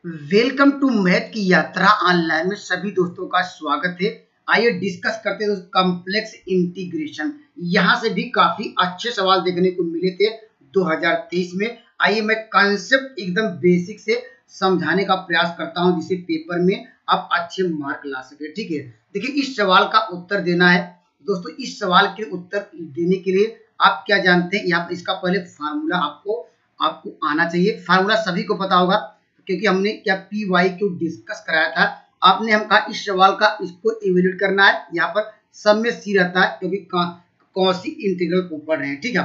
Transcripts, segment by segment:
Welcome to math की यात्रा online में सभी दोस्तों का स्वागत है। आइए डिस्कस करते हैं कॉम्प्लेक्स इंटीग्रेशन। यहाँ से भी काफी अच्छे सवाल देखने को मिले थे 2023 में। आइए मैं कॉन्सेप्ट एकदम बेसिक से समझाने का प्रयास करता हूँ जिससे पेपर में आप अच्छे मार्क ला सके। ठीक है, देखिए इस सवाल का उत्तर देना है दोस्तों। इस सवाल के उत्तर देने के लिए आप क्या जानते हैं, यहाँ इसका पहले फार्मूला आपको आना चाहिए। फार्मूला सभी को पता होगा क्योंकि हमने क्या पी वाई क्यू डिस्कस कराया था। आपने हम कहा इस सवाल का इसको इवेल्यूएट करना है। यहाँ पर सब में सी रहता है क्योंकि कौशी इंटीग्रल को पढ़ रहे हैं। ठीक है,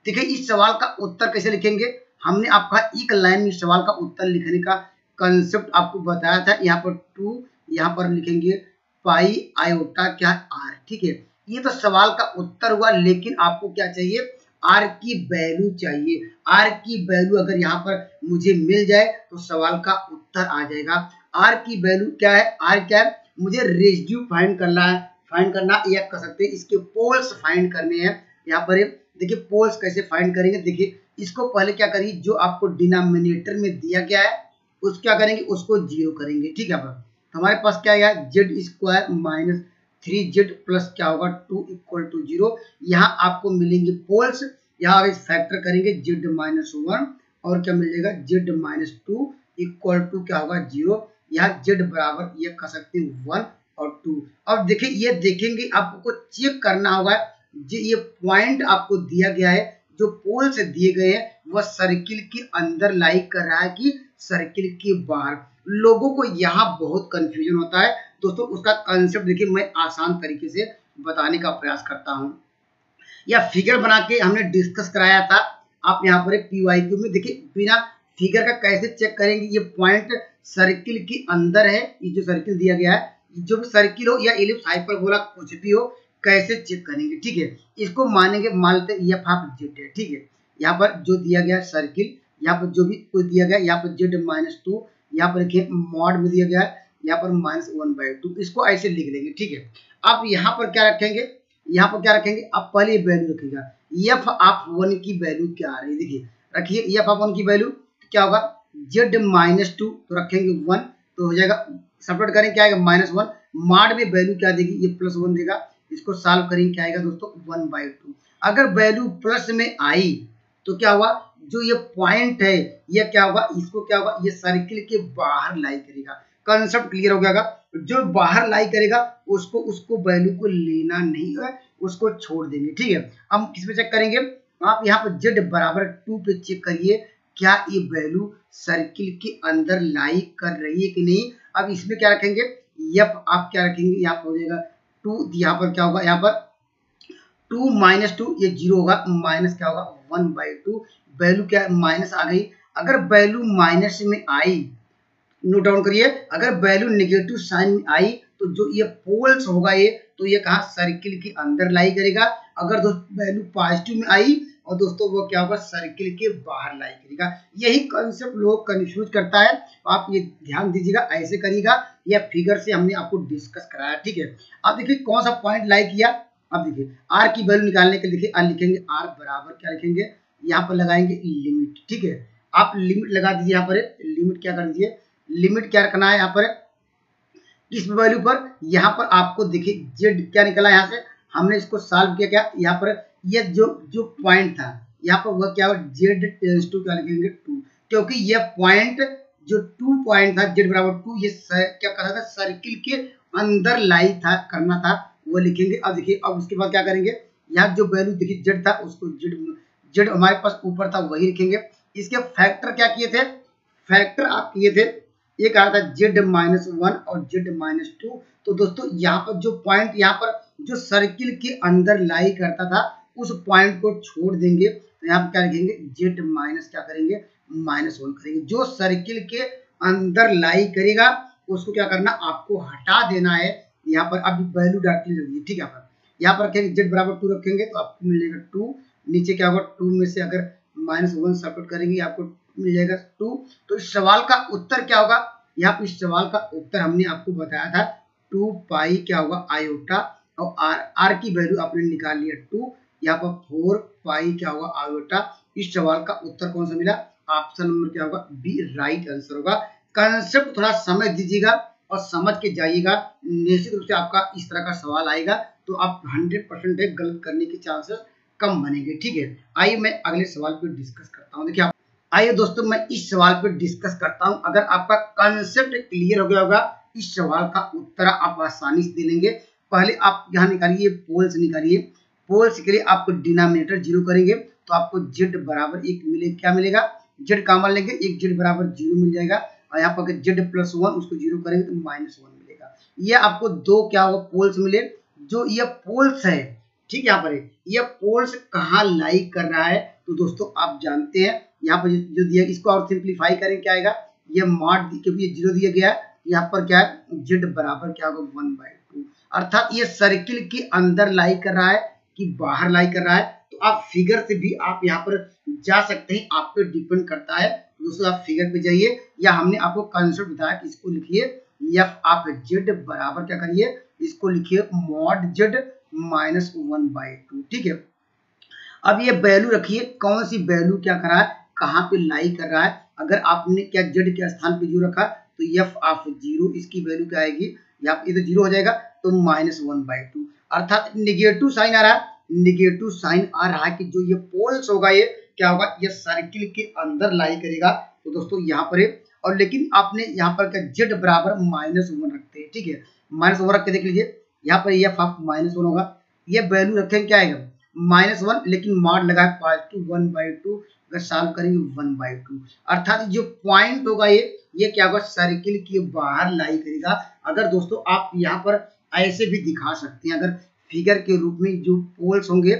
देखिए इस सवाल का उत्तर कैसे लिखेंगे। हमने आपका एक लाइन में सवाल का उत्तर लिखने का कंसेप्ट आपको बताया था। यहाँ पर 2 यहाँ पर लिखेंगे पाई आयोटा क्या आर। ठीक है, ये तो सवाल का उत्तर हुआ, लेकिन आपको क्या चाहिए, आर की वैल्यू चाहिए। आर की वैल्यू अगर यहाँ पर मुझे मिल जाए तो सवाल का उत्तर आ जाएगा। आर की वैल्यू क्या है, आर क्या है, मुझे रेसिड्यू फाइंड करना है। फाइंड करना या कर सकते हैं इसके पोल्स फाइंड करने हैं। यहाँ पर देखिए पोल्स कैसे फाइंड करेंगे। देखिए इसको पहले क्या करिए, जो आपको डिनोमिनेटर में दिया गया है उस क्या करेंगे, उसको जीरो करेंगे। ठीक है, तो हमारे पास क्या है, Z square minus 3z plus क्या होगा 2 इक्वल टू 0। यहाँ आपको मिलेंगे पोल्स। यहाँ इस फैक्टर करेंगे z माइनस 1 और क्या मिल जाएगा z माइनस 2 इक्वल टू क्या होगा 0। यहाँ z बराबर ये कह सकते हैं 1 और 2। अब देखिए ये देखेंगे, आपको चेक करना होगा ये पॉइंट आपको दिया गया है, जो पोल से दिए गए हैं वह सर्किल के अंदर लाई कर रहा है कि सर्किल के बाहर। लोगों को यहाँ बहुत कंफ्यूजन होता है दोस्तों। उसका कंसेप्ट देखिए मैं आसान तरीके से बताने का प्रयास करता हूँ। या फिगर बना के हमने डिस्कस कराया था। आप यहाँ पर PYQ में देखिए बिना फिगर का कैसे चेक करेंगे। ये पॉइंट सर्किल के अंदर है, ये जो सर्किल दिया गया है, जो भी सर्किल हो या इलिप्स हाइपरबोला कुछ भी हो, कैसे चेक करेंगे। ठीक है, इसको मानेंगे, मान लेते हैं एफ ऑफ जेड है। ठीक है, यहाँ पर जो दिया गया सर्किल, यहाँ पर जो भी कोई दिया गया, यहाँ पर जेड माइनस 2, यहाँ पर देखिए मॉड में दिया गया है, यहाँ पर -1/2, इसको ऐसे लिख लेंगे। ठीक है, अब यहाँ पर क्या रखेंगे, यहाँ पर क्या रखेंगे, आप पहले वैल्यू रखिएगा एफ ऑफ 1 की वैल्यू क्या आ रही है। देखिए रखिए एफ ऑफ 1 की वैल्यू क्या होगा, जेड माइनस 2 तो रखेंगे 1 तो हो जाएगा। सब्ट्रैक्ट करें क्या आएगा -1, मॉड में वैल्यू क्या देगी, ये +1 देगा। इसको सॉल्व करेंगे क्या आएगा दोस्तों 1/2। अगर वैल्यू प्लस में आई तो क्या हुआ, जो ये पॉइंट है ये क्या होगा, इसको क्या होगा, ये सर्किल के बाहर लाई करेगा। कंसेप्ट क्लियर हो गया। जो बाहर लाई करेगा उसको वैल्यू को लेना नहीं है, उसको छोड़ देंगे। ठीक है, हम किस पे चेक करेंगे, आप यहाँ पर z बराबर 2 पे चेक करिए क्या ये वैल्यू सर्किल के अंदर लाई कर रही है कि नहीं। अब इसमें क्या रखेंगे, एफ आप क्या रखेंगे, यहाँ पर हो जाएगा 2, यहाँ पर क्या होगा, यहाँ पर 2 माइनस 2 ये 0 होगा, माइनस क्या होगा 1/2। वैल्यू क्या माइनस आ गई। अगर वैल्यू माइनस में आई, नोट डाउन करिए, अगर वैल्यू नेगेटिव साइन में आई तो जो ये पोल्स होगा ये, तो ये कहा सर्किल के अंदर लाई करेगा। अगर दोस्तों वैल्यू पॉजिटिव में आई और दोस्तों वो क्या होगा, सर्किल के बाहर लाई करेगा। यही कंसेप्ट लोग कंफ्यूज करता है, आप ये ध्यान दीजिएगा, ऐसे करिएगा। या फिगर से हमने आपको डिस्कस कराया। ठीक है, अब देखिए कौन सा पॉइंट लाई किया। अब देखिए आर की वैल्यू निकालने के लिए आर लिखेंगे, आर बराबर क्या लिखेंगे, यहाँ पर लगाएंगे लिमिट। ठीक है, आप लिमिट लगा दीजिए। यहाँ पर लिमिट क्या कर दीजिए, लिमिट क्या रखना है यहाँ पर, किस वैल्यू पर, यहाँ पर आपको देखिए जेड क्या निकला। यहाँ से हमने इसको सॉल्व किया, क्या यहाँ पर ये जो पॉइंट था यहाँ पर वह क्या हुआ, जेड टेंस टू क्या लिखेंगे 2, क्योंकि ये पॉइंट जो 2 पॉइंट था जेड बराबर 2, ये क्या कहा था, सर्किल के अंदर लाई था करना था, वो लिखेंगे। अब देखिए अब उसके बाद क्या करेंगे, यहाँ जो वैल्यू देखिए जेड था उसको जेड हमारे पास ऊपर था वही लिखेंगे। इसके फैक्टर क्या किए थे, फैक्टर आप किए थे, एक आया था z-1 और z-2। तो दोस्तों यहाँ पर जो पॉइंट, यहाँ पर जो सर्किल के अंदर लाई करता था उस पॉइंट को छोड़ देंगे। तो यहाँ पर क्या लिखेंगे, z- क्या करेंगे -1 करेंगे। जो सर्किल के अंदर लाई करेगा उसको क्या करना, आपको हटा देना है। यहाँ पर अभी वैल्यू डालनी जरूरी है। ठीक है, यहाँ पर रखेंगे z बराबर 2 रखेंगे तो आपको मिलेगा 2, नीचे क्या होगा 2 में से अगर -1 सब्ट्रैक्ट करेंगे आपको मिल जाएगा 2। तो इस सवाल का उत्तर क्या होगा, यहाँ पे इस सवाल का उत्तर हमने आपको बताया था 2 पाई क्या होगा आयोटा, और आर की वैल्यू आपने निकाल लिया 2, यहाँ पर 4 पाई क्या होगा आयोटा। इस सवाल का उत्तर कौन सा मिला, ऑप्शन नंबर क्या होगा बी राइट आंसर होगा। कंसेप्ट थोड़ा समझ दीजिएगा और समझ के जाइएगा, निश्चित रूप से आपका इस तरह का सवाल आएगा तो आप 100% गलत करने के चांसेस कम बनेंगे। ठीक है, आइए मैं अगले सवाल पे डिस्कस करता हूँ। देखिए आइए दोस्तों मैं इस सवाल पे डिस्कस करता हूँ। अगर आपका कंसेप्ट क्लियर हो गया होगा, इस सवाल का उत्तर आप आसानी से दे लेंगे। पहले आप यहाँ निकालिए पोल्स, निकालिए पोल्स के लिए आपको डिनोमिनेटर जीरो करेंगे तो आपको z बराबर 1 मिले, क्या मिलेगा, z कॉमन लेंगे, एक z बराबर 0 मिल जाएगा और यहाँ पर z प्लस 1 उसको 0 करेंगे तो -1 मिलेगा। ये आपको दो क्या होगा, पोल्स मिले। जो ये पोल्स है, ठीक है, यहाँ पर ये पोल्स कहाँ लाई कर रहा है तो दोस्तों आप जानते हैं यहाँ पर जो दिया, इसको और सिंप्लीफाई करें क्या आएगा, ये मॉड, क्योंकि ये 0 दिया गया है, यहाँ पर क्या है z बराबर क्या होगा 1/2, अर्थात ये सर्किल के अंदर लाई कर रहा है कि बाहर लाई कर रहा है। तो आप फिगर से भी आप यहाँ पर जा सकते हैं, आप पे डिपेंड करता है। दोस्तों आप फिगर पे जाइए, या हमने आपको कंसेप्ट बताया कि इसको लिखिए f आप z बराबर क्या करिए, इसको लिखिए मॉड z -1/2। ठीक है, अब ये वैल्यू रखिए, कौन सी वैल्यू क्या कर रहा है, कहाँ पे लाई कर रहा है। अगर आपने क्या z के स्थान पे 0 रखा तो f ऑफ 0 इसकी वैल्यू क्या आएगी, यहाँ पे तो 0 हो जाएगा तो -1/2, अर्थात निगेटिव साइन आ रहा है, निगेटिव साइन आ रहा है कि जो ये पोल्स होगा ये क्या होगा, ये सर्किल के अंदर लाई करेगा। तो दोस्तों यहाँ पर और लेकिन आपने यहाँ पर क्या z बराबर -1 रखते हैं। ठीक है, -1 रख के देख लीजिए, यहाँ पर f ऑफ -1 होगा, ये वैल्यू रखेंगे क्या आएगा -1, लेकिन मॉड लगा है पॉजिटिव 1/2, अगर सॉल्व करेंगे 1/2, अर्थात जो पॉइंट होगा ये क्या होगा, सर्किल के बाहर लाई करेगा। अगर दोस्तों आप यहाँ पर ऐसे भी दिखा सकते हैं, अगर फिगर के रूप में जो पोल्स होंगे,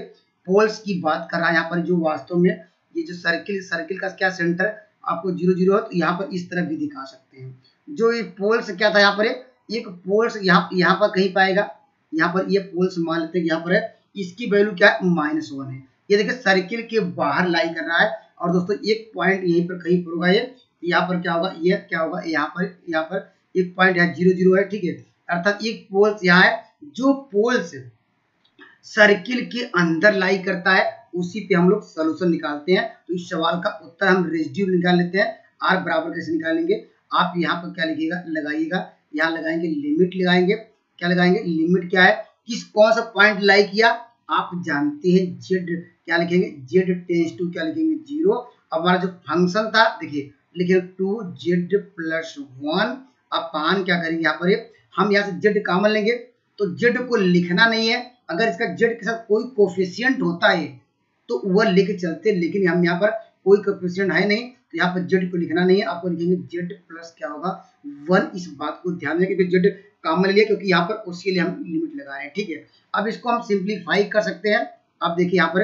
पोल्स की बात कर रहा है यहाँ पर, जो वास्तव में ये जो सर्किल का क्या सेंटर आपको 0 0 है तो यहाँ पर इस तरह भी दिखा सकते हैं। जो ये पोल्स क्या था, यहाँ पर एक पोल्स यहाँ पर कहीं पाएगा, यहाँ पर ये पोल्स मान लेते हैं यहाँ पर है, इसकी वैल्यू क्या है -1 है। ये देखिए सर्किल के बाहर लाई कर रहा है और दोस्तों एक पॉइंट यहीं पर कहीं पर होगा, ये यहाँ पर क्या होगा, ये क्या होगा, यहाँ पर एक पॉइंट है 0 0 है। ठीक है, अर्थात एक पोल्स यहाँ है, जो पोल्स सर्किल के अंदर लाई करता है उसी पे हम लोग सोल्यूशन निकालते हैं। तो इस सवाल का उत्तर हम रेसिड्यू निकाल लेते हैं। r बराबर कैसे निकालेंगे, आप यहाँ पर क्या लिखिएगा, लगाइएगा, यहाँ लगाएंगे लिमिट, लगाएंगे क्या, लगाएंगे लिमिट क्या है, किस कौन सा पॉइंट लाई किया आप जानते हैं, z क्या लिखेंगे, z टेंस टू क्या लिखेंगे 0। अब हमारा जो फंक्शन था देखिए लिखेंगे 2z प्लस 1 अपान क्या करेंगे, यहाँ पर हम यहाँ से z कॉमन लेंगे तो z को लिखना नहीं है, अगर इसका z के साथ कोई कोफिशिएंट होता है तो वह लेके चलते, लेकिन हम यहाँ पर कोई कोफिशिएंट है नहीं तो यहाँ पर z को लिखना नहीं है, आपको लिखेंगे z प्लस क्या होगा 1। इस बात को ध्यान दें क्योंकि z कॉमन लिया, क्योंकि यहाँ पर उसके लिए हम लिमिट लगा रहे हैं। ठीक है, अब इसको हम सिंप्लीफाई कर सकते हैं। आप देखिए यहाँ पर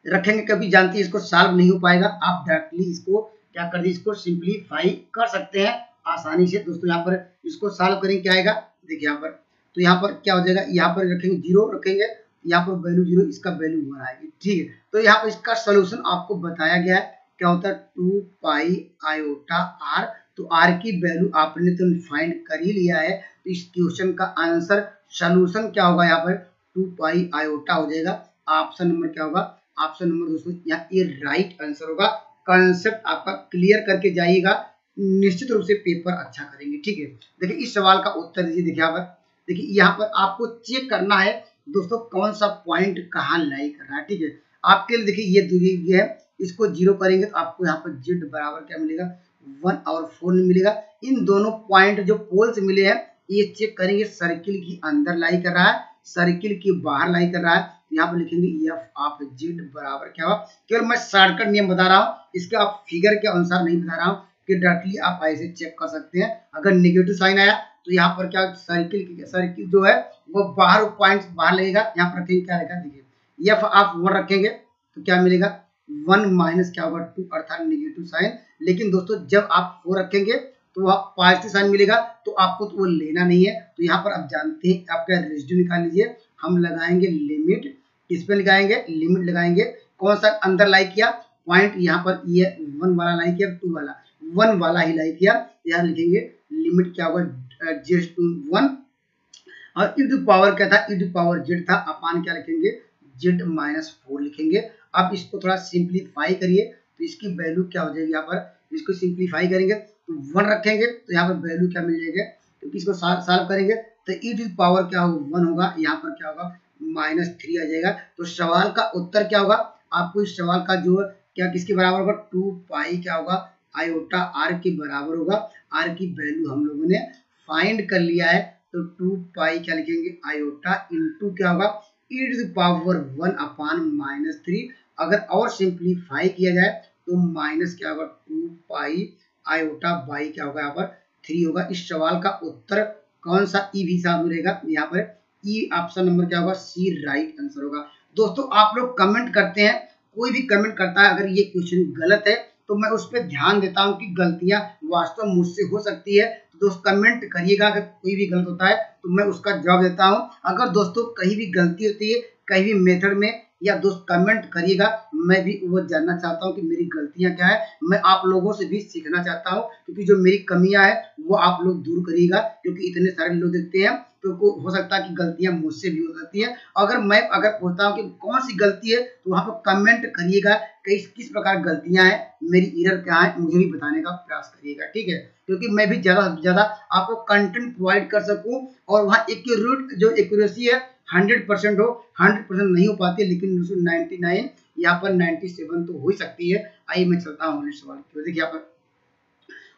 रखेंगे, कभी जानते हैं इसको सॉल्व नहीं हो पाएगा, आप डायरेक्टली इसको क्या कर दीजिए, इसको सिंप्लीफाई कर सकते हैं आसानी से। दोस्तों यहाँ पर इसको सॉल्व करेंगे क्या आएगा, देखिए यहाँ पर, तो यहाँ पर क्या हो जाएगा, यहाँ पर रखेंगे 0 रखेंगे, यहाँ पर वैल्यू 0, इसका वैल्यू 1 आएगी। ठीक है, तो यहाँ पर इसका सोल्यूशन आपको बताया गया है, क्या होता है 2 पाई आयोटा r। तो r की वैल्यू आपने तो फाइंड कर ही लिया है, तो इस क्वेश्चन का आंसर सोल्यूशन क्या होगा, यहाँ पर 2 पाई आयोटा हो जाएगा। ऑप्शन नंबर क्या होगा, ऑप्शन नंबर दोस्तों यहाँ ये राइट आंसर होगा। कंसेप्ट आपका क्लियर करके जाइएगा, निश्चित रूप से पेपर अच्छा करेंगे। ठीक है, देखिए इस सवाल का उत्तर दीजिए। देखिए यहाँ पर, देखिए यहाँ पर आपको चेक करना है दोस्तों कौन सा पॉइंट कहाँ लाई कर रहा है। ठीक है, आपके लिए देखिए ये दूरी है, इसको 0 करेंगे तो आपको यहाँ पर z बराबर क्या मिलेगा 1 और 4 मिलेगा। इन दोनों पॉइंट जो पोल्स मिले हैं ये चेक करेंगे, सर्किल के अंदर लाई कर रहा है, सर्किल के बाहर लाई कर रहा है। यहाँ पर लिखेंगे f ऑफ z बराबर क्या होगा, केवल मैं शॉर्टकट नियम बता रहा हूँ, इसके आप फिगर के अनुसार नहीं बता रहा हूँ कि डायरेक्टली आप ऐसे चेक कर सकते हैं। अगर नेगेटिव साइन आया तो यहाँ पर क्या सर्किल जो है वो बाहर पॉइंट बाहर लगेगा, यहाँ पर रखेंगे क्या रहेगा, देखिए f ऑफ 1 रखेंगे तो क्या मिलेगा 1 माइनस क्या होगा 2, अर्थात नेगेटिव साइन। लेकिन दोस्तों जब आप 4 रखेंगे तो वह पॉजिटिव साइन मिलेगा, तो आपको तो वो लेना नहीं है। तो यहाँ पर आप जानते हैं, आप क्या रेसिड्यू निकाल लीजिए, हम लगाएंगे लिमिट, किस पे लगाएंगे, लिमिट लगाएंगे, कौन सा अंदर लाई किया पॉइंट, यहाँ पर ये 1 वाला लाई किया, 2 वाला 1 वाला ही लाई किया, यहाँ लिखेंगे लिमिट क्या होगा z टू 1 और e टू पावर क्या था, e टू पावर z था, अपान क्या लिखेंगे z माइनस 4 लिखेंगे। अब इसको थोड़ा सिंप्लीफाई करिए तो इसकी वैल्यू क्या हो जाएगी, यहाँ पर इसको सिंप्लीफाई करेंगे तो 1 रखेंगे तो यहाँ पर वैल्यू क्या मिल जाएगा, क्योंकि इसको सॉल्व करेंगे तो ई टू पावर क्या होगा 1 होगा, यहाँ पर क्या होगा -3 आ जाएगा। तो सवाल का उत्तर क्या होगा, आपको इस सवाल का जो क्या किसके बराबर होगा, 2 पाई क्या होगा आयोटा आर के बराबर होगा। आर की वैल्यू हम लोगों ने फाइंड कर लिया है, तो 2 पाई क्या लिखेंगे आयोटा इंटू क्या होगा ई टू द पावर 1 अपान -3। अगर और सिंप्लीफाई किया जाए तो माइनस क्या होगा 2 पाई आयोटा बाई क्या होगा यहाँ पर 3 होगा। इस सवाल का उत्तर कौन सा ई भी साथ में रहेगा, यहाँ पर ई ऑप्शन नंबर क्या होगा सी राइट आंसर होगा। दोस्तों आप लोग कमेंट करते हैं, कोई भी कमेंट करता है अगर ये क्वेश्चन गलत है तो मैं उस पर ध्यान देता हूँ कि गलतियां वास्तव में मुझसे हो सकती है, तो दोस्त कमेंट करिएगा अगर कोई भी गलत होता है तो मैं उसका जवाब देता हूँ। अगर दोस्तों कहीं भी गलती होती है कहीं भी मेथड में, या दोस्त कमेंट करिएगा, मैं भी वो जानना चाहता हूँ कि मेरी गलतियां क्या है, मैं आप लोगों से भी सीखना चाहता हूँ, क्योंकि जो मेरी कमियां है वो आप लोग दूर करिएगा, क्योंकि इतने सारे लोग देखते हैं तो हो सकता है कि गलतियां मुझसे भी हो सकती है। अगर पूछता हूँ कि कौन सी गलती है तो वहां पर कमेंट करिएगा किस प्रकार गलतियां हैं, मेरी एरर क्या है, मुझे भी बताने का प्रयास करिएगा, ठीक है, क्योंकि मैं भी ज्यादा से ज्यादा आपको कंटेंट प्रोवाइड कर सकूं और वहाँ एक्यूरेट जो एक्यूरेसी है 100% हो। 100% नहीं हो पाती है, लेकिन 99 यहाँ पर 97 तो हो ही सकती है। आइए मैं चलता हूँ अगले सवाल की। देखिए यहाँ पर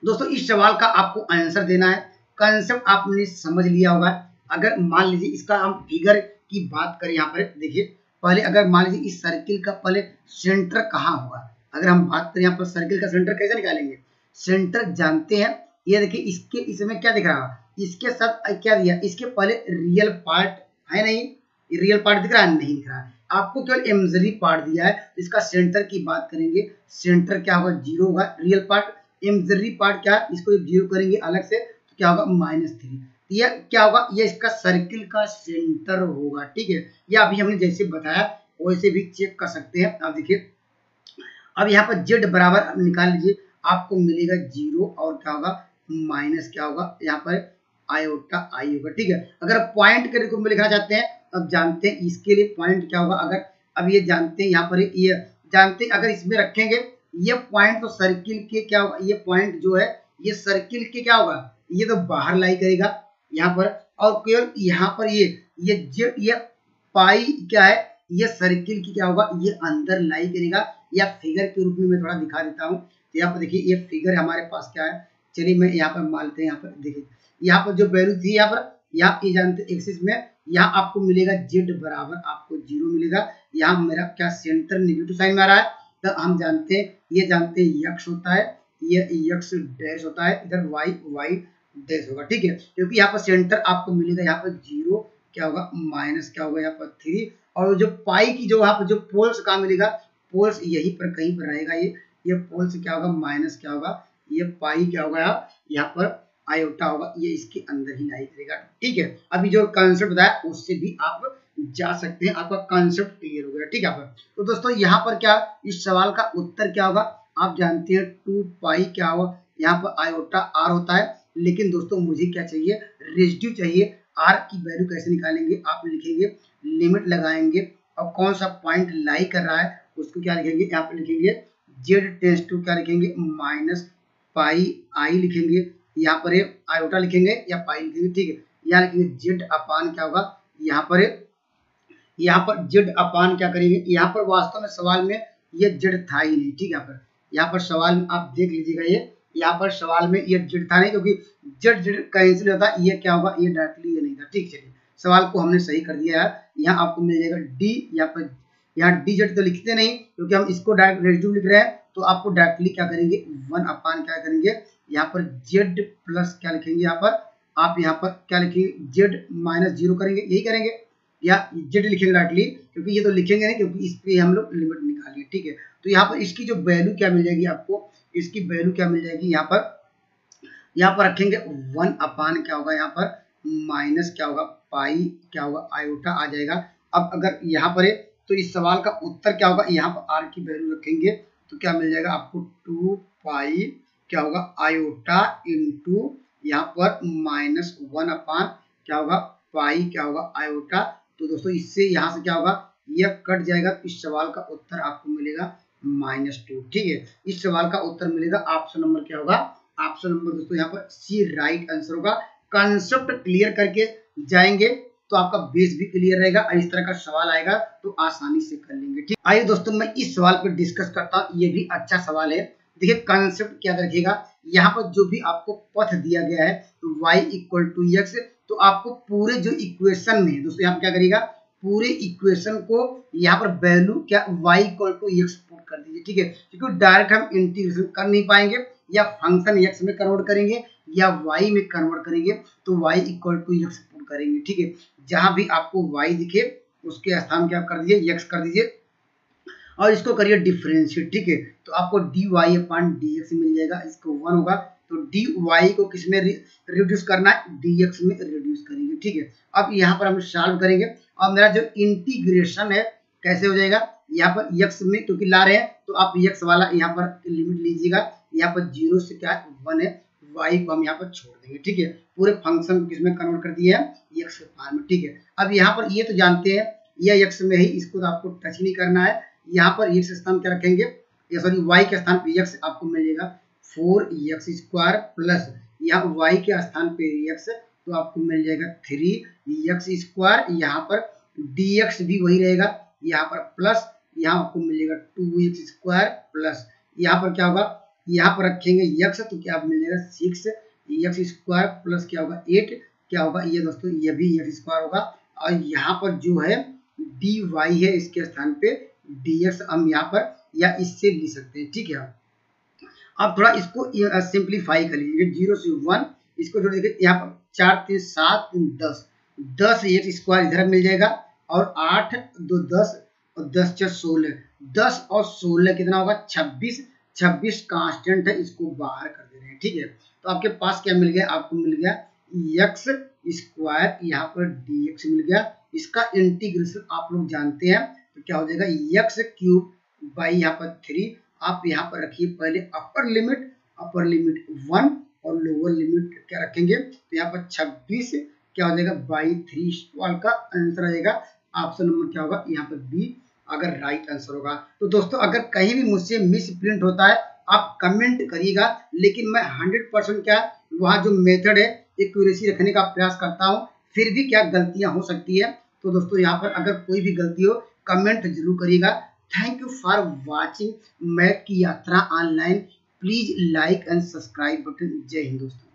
दोस्तों इस सवाल का आपको आंसर देना है, कंसेप्ट आपने समझ लिया होगा। अगर मान लीजिए इसका हम फिगर की बात करें, यहाँ पर देखिए पहले अगर मान लीजिए इस सर्किल का पहले सेंटर कहाँ होगा, अगर हम बात करें यहाँ पर सर्किल का सेंटर कैसे निकालेंगे, सेंटर जानते हैं, ये देखिए इसके इसमें क्या दिख रहा है, इसके साथ क्या दिया, इसके पहले रियल पार्ट है नहीं, रियल पार्ट दिख रहा है नहीं दिख रहा है, आपको केवल इमेजिनरी पार्ट दिया है। तो इसका सेंटर की बात करेंगे, सेंटर क्या होगा 0 होगा, रियल पार्ट, इमेजिनरी पार्ट क्या है, इसको 0 करेंगे अलग से तो क्या होगा -3। ये क्या होगा, ये इसका सर्किल का सेंटर होगा, ठीक है। ये अभी हमने जैसे बताया वैसे भी चेक कर सकते हैं। अब देखिए अब यहाँ पर z बराबर निकाल लीजिए, आपको मिलेगा 0 और क्या होगा माइनस क्या होगा यहाँ पर आयोटा आई होगा, ठीक है। अगर पॉइंट के रूप में लिखना चाहते हैं अब जानते हैं इसके लिए पॉइंट क्या होगा, अगर अब ये जानते हैं यहाँ पर ये जानते हैं अगर इसमें रखेंगे ये पॉइंट तो सर्किल के क्या होगा, ये पॉइंट जो है ये सर्किल के क्या होगा, ये तो बाहर लाई करेगा यहाँ पर, और केवल यहाँ पर ये पाई क्या है, ये सर्किल की क्या होगा ये अंदर लाई करेगा। या फिगर के रूप में मैं थोड़ा दिखा देता हूँ, तो यहाँ पर देखिए ये फिगर हमारे पास क्या है, चलिए मैं यहाँ पर मानते हैं, यहाँ पर देखिए यहाँ पर जो वैल्यू थी यहाँ पर यहाँ ये जानते एक्सिस में यहाँ आपको मिलेगा z बराबर आपको 0 मिलेगा। यहाँ मेरा क्या सेंटर नेगेटिव साइन में आ रहा है, तो हम जानते हैं ये जानते हैं x होता है, ये x डैश होता है, इधर y डैश होगा, ठीक है, क्योंकि यहाँ पर सेंटर आपको मिलेगा यहाँ पर 0 क्या होगा माइनस क्या होगा यहाँ पर 3, और जो पाई की जो यहाँ पर जो पोल्स कहाँ मिलेगा, पोल्स यहीं पर कहीं पर रहेगा, ये पोल्स क्या होगा माइनस क्या होगा ये पाई क्या होगा यहाँ पर आयोटा होगा, ये इसके अंदर ही लाई करेगा, ठीक है। अभी जो कॉन्सेप्ट बताया उससे भी आप जा सकते हैं, आपका कॉन्सेप्ट क्लियर हो गया, ठीक है। तो दोस्तों यहाँ पर क्या इस सवाल का उत्तर क्या होगा, आप जानते हैं 2 पाई क्या होगा यहाँ पर आयोटा आर होता है, लेकिन दोस्तों मुझे क्या चाहिए रेसिड्यू चाहिए। आर की वैल्यू कैसे निकालेंगे, आप लिखेंगे लिमिट लगाएंगे और कौन सा पॉइंट लाई कर रहा है उसको क्या लिखेंगे, यहाँ पर लिखेंगे z टेंस टू क्या लिखेंगे माइनस पाई आई लिखेंगे, यहाँ पर आयोटा लिखेंगे या पाई लिखेंगे, ठीक है। यहाँ लिखेंगे z अपान क्या होगा यहाँ पर z अपान क्या करेंगे, यहाँ पर वास्तव में सवाल में ये z था ही नहीं, ठीक है। यहाँ पर सवाल में आप देख लीजिएगा, ये यहाँ पर सवाल में ये z था नहीं, क्योंकि z कैंसिल होता है, ये क्या होगा ये डायरेक्टली ये नहीं था, ठीक। चलिए सवाल को हमने सही कर दिया है, यहाँ आपको मिल जाएगा d, यहाँ dz तो लिखते नहीं क्योंकि हम इसको डायरेक्ट रेसिड्यू लिख रहे हैं, तो आपको डायरेक्टली क्या करेंगे 1 अपान क्या करेंगे यहाँ पर z प्लस क्या लिखेंगे, यहाँ पर आप यहाँ पर क्या लिखेंगे z माइनस 0 करेंगे, यही करेंगे या z लिखेंगे डायरेक्टली, क्योंकि ये तो लिखेंगे नहीं क्योंकि इस पे हम लोग लिमिट निकालेंगे, ठीक है। तो यहाँ पर इसकी जो वैल्यू क्या मिल जाएगी आपको, इसकी वैल्यू क्या मिल जाएगी यहाँ पर रखेंगे 1 अपान क्या होगा यहाँ पर माइनस क्या होगा पाई क्या होगा आयोटा आ जाएगा। अब अगर यहाँ पर है तो इस सवाल का उत्तर क्या होगा, यहाँ पर आर की वैल्यू रखेंगे तो क्या मिल जाएगा आपको 2 पाई क्या होगा आयोटा इंटू यहाँ पर -1 अपान क्या होगा पाई क्या होगा आयोटा। तो दोस्तों इससे यहाँ से क्या होगा यह कट जाएगा, तो इस सवाल का उत्तर आपको मिलेगा -2, ठीक है। इस सवाल का उत्तर मिलेगा ऑप्शन नंबर क्या होगा ऑप्शन नंबर दोस्तों यहाँ पर सी राइट आंसर होगा। कॉन्सेप्ट क्लियर करके जाएंगे तो आपका बेस भी क्लियर रहेगा और इस तरह का सवाल आएगा तो आसानी से कर लेंगे। ठीक, आइए दोस्तों मैं इस सवाल पर डिस्कस करता हूँ। ये भी अच्छा सवाल है। देखिए कॉन्सेप्ट क्या रखिएगा, यहाँ पर जो भी आपको पथ दिया गया है y इक्वल टू एक्स, तो आपको पूरे जो इक्वेशन में दोस्तों यहाँ पर क्या करिएगा, पूरे इक्वेशन को यहाँ पर वैल्यू क्या y equal to x put कर दीजिए। ठीक है, क्योंकि डायरेक्ट हम इंटीग्रेशन कर नहीं पाएंगे, या फंक्शन x में कन्वर्ट करेंगे या y में कन्वर्ट करेंगे, तो y equal to x put करेंगे। ठीक है, जहां भी आपको y दिखे उसके स्थान क्या कर दीजिए, x कर दीजिए और इसको करिए डिफरेंशिएट। ठीक है, तो आपको dy अपॉन dx मिल जाएगा, इसको 1 होगा, तो dy को किस में रिड्यूस करना है, dx में रिड्यूस करेंगे। ठीक है, अब यहाँ पर हम सॉल्व करेंगे और मेरा जो इंटीग्रेशन है कैसे हो जाएगा, यहाँ पर x में क्योंकि ला रहे हैं तो आप x वाला यहाँ पर लिमिट लीजिएगा, यहाँ पर 0 से क्या 1 है, y को हम यहाँ पर छोड़ देंगे। ठीक है, पूरे फंक्शन को किसमें कन्वर्ट कर दिया है, x के फॉर्म में। ठीक है, अब यहाँ पर ये तो जानते हैं यह x में ही, इसको तो आपको टच नहीं करना है। यहाँ पर x स्थान क्या रखेंगे, या सॉरी y के स्थान पे x आपको मिलेगा 4x² प्लस यहाँ y के स्थान पे x तो आपको मिल जाएगा 3x²। यहाँ पर dx भी वही रहेगा, यहाँ पर प्लस यहाँ आपको मिलेगा 2x² प्लस यहाँ पर क्या होगा, यहाँ पर रखेंगे x तो क्या मिल जाएगा 6x² प्लस क्या होगा 8, क्या होगा ये दोस्तों, ये भी x² होगा। और यहाँ पर जो है dy है, इसके स्थान पे dx हम यहाँ पर या इससे लिख सकते हैं। ठीक है, अब थोड़ा इसको सिंप्लीफाई कर लीजिए, 0 से 1 इसको जोड़ दीजिए, यहाँ पर 4 3 7 3 10, 10 x² इधर मिल जाएगा और 8 2 10 और 10 6 16, 10 और 16 कितना होगा 26, 26 कांस्टेंट है, इसको बाहर कर दे रहे हैं। ठीक है, तो आपके पास क्या मिल गया, आपको मिल गया x², यहाँ पर dx मिल गया। इसका इंटीग्रेशन आप लोग जानते हैं तो क्या हो जाएगा, x³ बाई यहाँ पर 3, आप यहाँ पर रखिए पहले अपर लिमिट 1 और लोअर लिमिट क्या रखेंगे, तो यहाँ पर 26 क्या हो जाएगा बाई 3, सवाल का आंसर आ जाएगा ऑप्शन नंबर क्या होगा यहाँ पर बी, अगर राइट आंसर होगा। तो दोस्तों अगर कहीं भी मुझसे मिस प्रिंट होता है आप कमेंट करिएगा, लेकिन मैं 100% क्या वहाँ जो मेथड है एक्यूरेसी रखने का प्रयास करता हूँ, फिर भी क्या गलतियां हो सकती है। तो दोस्तों यहाँ पर अगर कोई भी गलती हो कमेंट जरूर करिएगा। Thank you for watching math की यात्रा online. Please like and subscribe button. जय हिंद दोस्तों।